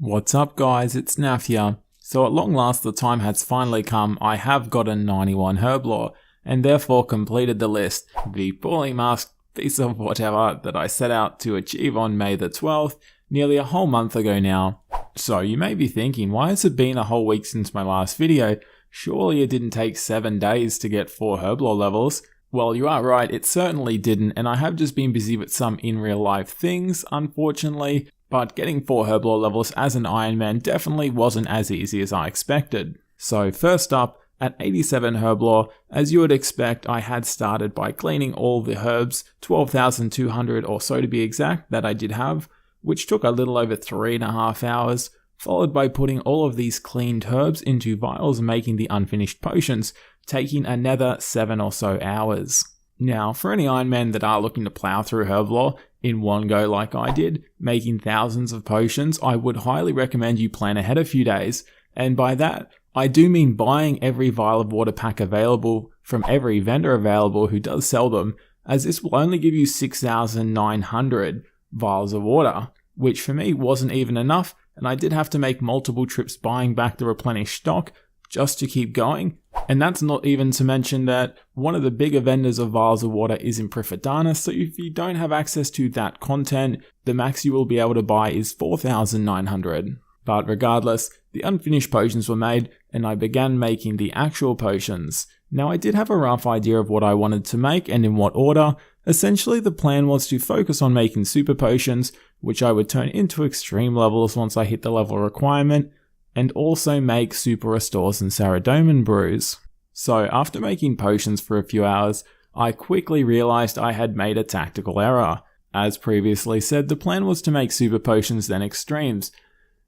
What's up guys, it's Naf here. So at long last the time has finally come. I have gotten 91 Herblore and therefore completed the list, the poorly masked piece of whatever that I set out to achieve on May the 12th, nearly a whole month ago now. So you may be thinking, why has it been a whole week since my last video? Surely it didn't take 7 days to get 4 Herblore levels. Well, you are right, it certainly didn't, and I have just been busy with some in real life things, unfortunately. But getting 4 Herblore levels as an Ironman definitely wasn't as easy as I expected. So first up, at 87 Herblore, as you would expect, I had started by cleaning all the herbs, 12,200 or so to be exact, that I did have, which took a little over 3.5 hours, followed by putting all of these cleaned herbs into vials and making the unfinished potions, taking another 7 or so hours. Now, for any Ironmen that are looking to plow through Herblore in one go like I did, making thousands of potions, I would highly recommend you plan ahead a few days, and by that, I do mean buying every vial of water pack available from every vendor available who does sell them, as this will only give you 6,900 vials of water, which for me wasn't even enough, and I did have to make multiple trips buying back the replenished stock just to keep going. And that's not even to mention that one of the bigger vendors of vials of water is in Prifadana, so if you don't have access to that content, the max you will be able to buy is 4,900. But regardless, the unfinished potions were made, and I began making the actual potions. Now I did have a rough idea of what I wanted to make and in what order. Essentially the plan was to focus on making super potions, which I would turn into extreme levels once I hit the level requirement, and also make super restores and Saradomin brews. So after making potions for a few hours, I quickly realized I had made a tactical error. As previously said, the plan was to make super potions then extremes.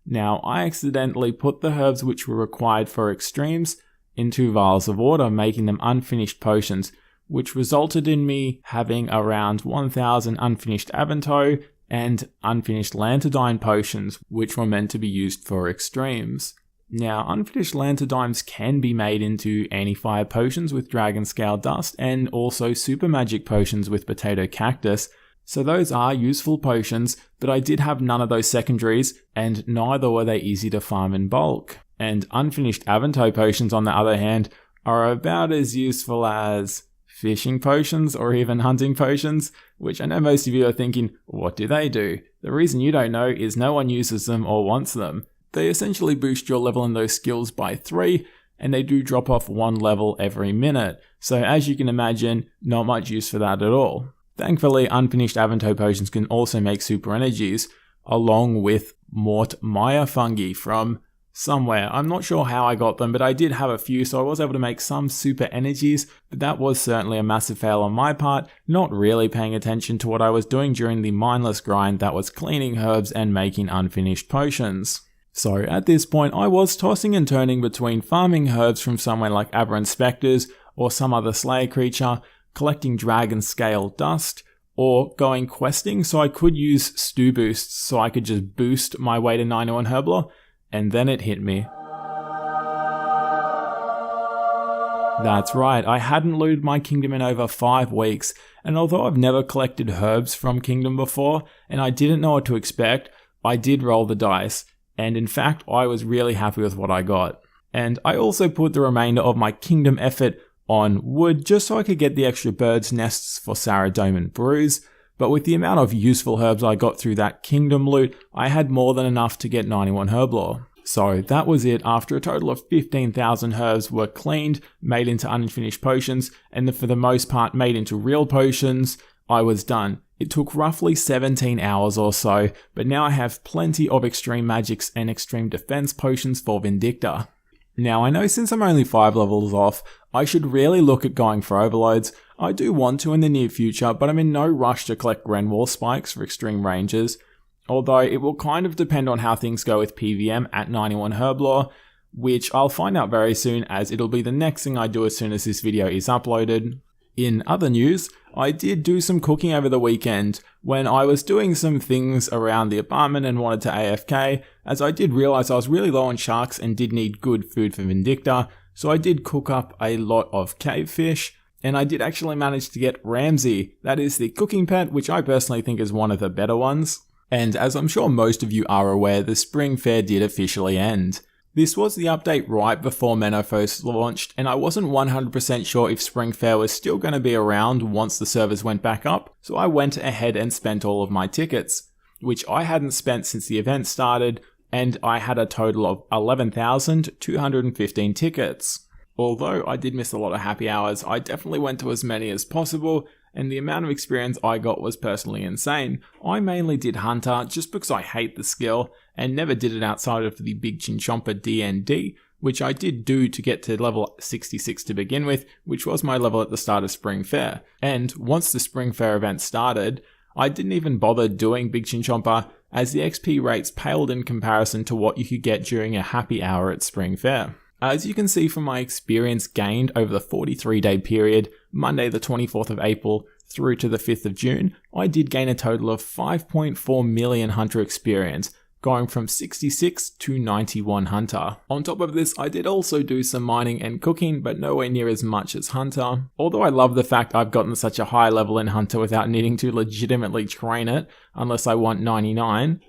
Now I accidentally put the herbs which were required for extremes into vials of water, making them unfinished potions, which resulted in me having around 1,000 unfinished Avanto and unfinished Lantadyme potions, which were meant to be used for extremes. Now, unfinished Lantadymes can be made into anti-fire potions with Dragon Scale Dust and also super magic potions with Potato Cactus, so those are useful potions, but I did have none of those secondaries, and neither were they easy to farm in bulk. And unfinished Avanto potions, on the other hand, are about as useful as fishing potions or even hunting potions, which I know most of you are thinking, what do they do? The reason you don't know is no one uses them or wants them. They essentially boost your level in those skills by 3, and they do drop off 1 level every minute. So as you can imagine, not much use for that at all. Thankfully, unfinished Avanto potions can also make super energies, along with Mort Maya fungi from somewhere. I'm not sure how I got them, but I did have a few, so I was able to make some super energies, but that was certainly a massive fail on my part, not really paying attention to what I was doing during the mindless grind that was cleaning herbs and making unfinished potions. So at this point, I was tossing and turning between farming herbs from somewhere like Aberrant Spectres or some other Slayer creature, collecting Dragon Scale Dust, or going questing so I could use stew boosts so I could just boost my way to 91 Herblore. And then it hit me. That's right, I hadn't looted my kingdom in over 5 weeks, and although I've never collected herbs from kingdom before, and I didn't know what to expect, I did roll the dice, and in fact I was really happy with what I got. And I also put the remainder of my kingdom effort on wood just so I could get the extra bird's nests for Saradomin brews. But with the amount of useful herbs I got through that kingdom loot, I had more than enough to get 91 Herblore. So that was it. After a total of 15,000 herbs were cleaned, made into unfinished potions, and for the most part made into real potions, I was done. It took roughly 17 hours or so, but now I have plenty of extreme magics and extreme defense potions for Vindicta. Now I know since I'm only 5 levels off, I should really look at going for overloads. I do want to in the near future, but I'm in no rush to collect Grenwall spikes for extreme ranges, although it will kind of depend on how things go with PVM at 91 Herblore, which I'll find out very soon as it'll be the next thing I do as soon as this video is uploaded. In other news, I did do some cooking over the weekend when I was doing some things around the apartment and wanted to AFK, as I did realize I was really low on sharks and did need good food for Vindicta, so I did cook up a lot of cave fish, and I did actually manage to get Ramsey, that is the cooking pet, which I personally think is one of the better ones. And as I'm sure most of you are aware, the Spring Fair did officially end. This was the update right before Menaphos launched, and I wasn't 100% sure if Spring Fair was still going to be around once the servers went back up, so I went ahead and spent all of my tickets, which I hadn't spent since the event started, and I had a total of 11,215 tickets. Although I did miss a lot of happy hours, I definitely went to as many as possible, and the amount of experience I got was personally insane. I mainly did Hunter just because I hate the skill, and never did it outside of the Big Chinchompa DND, which I did do to get to level 66 to begin with, which was my level at the start of Spring Fair. And once the Spring Fair event started, I didn't even bother doing Big Chinchompa, as the XP rates paled in comparison to what you could get during a happy hour at Spring Fair. As you can see from my experience gained over the 43-day period, Monday the 24th of April through to the 5th of June, I did gain a total of 5.4 million Hunter experience, going from 66 to 91 Hunter. On top of this, I did also do some mining and cooking, but nowhere near as much as Hunter. Although I love the fact I've gotten such a high level in Hunter without needing to legitimately train it, unless I want 99,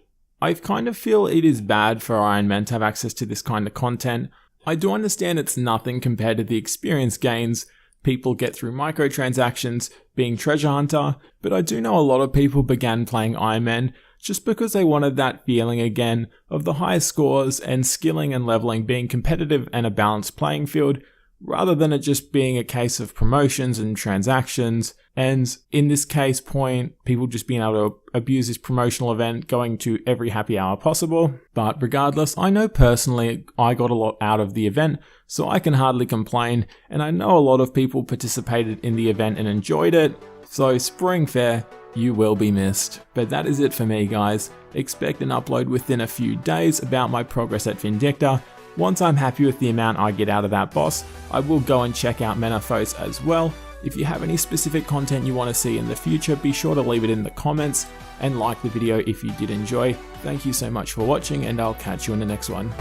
I kind of feel it is bad for Ironman to have access to this kind of content. I do understand it's nothing compared to the experience gains people get through microtransactions, being treasure hunter, but I do know a lot of people began playing Ironman just because they wanted that feeling again of the high scores and skilling and leveling being competitive and a balanced playing field, rather than it just being a case of promotions and transactions, and in this case point, people just being able to abuse this promotional event, going to every happy hour possible. But regardless, I know personally I got a lot out of the event, so I can hardly complain, and I know a lot of people participated in the event and enjoyed it, so Spring Fair, you will be missed. But that is it for me, guys. Expect an upload within a few days about my progress at Vindicta. Once I'm happy with the amount I get out of that boss, I will go and check out Menaphos as well. If you have any specific content you want to see in the future, be sure to leave it in the comments and like the video if you did enjoy. Thank you so much for watching, and I'll catch you in the next one.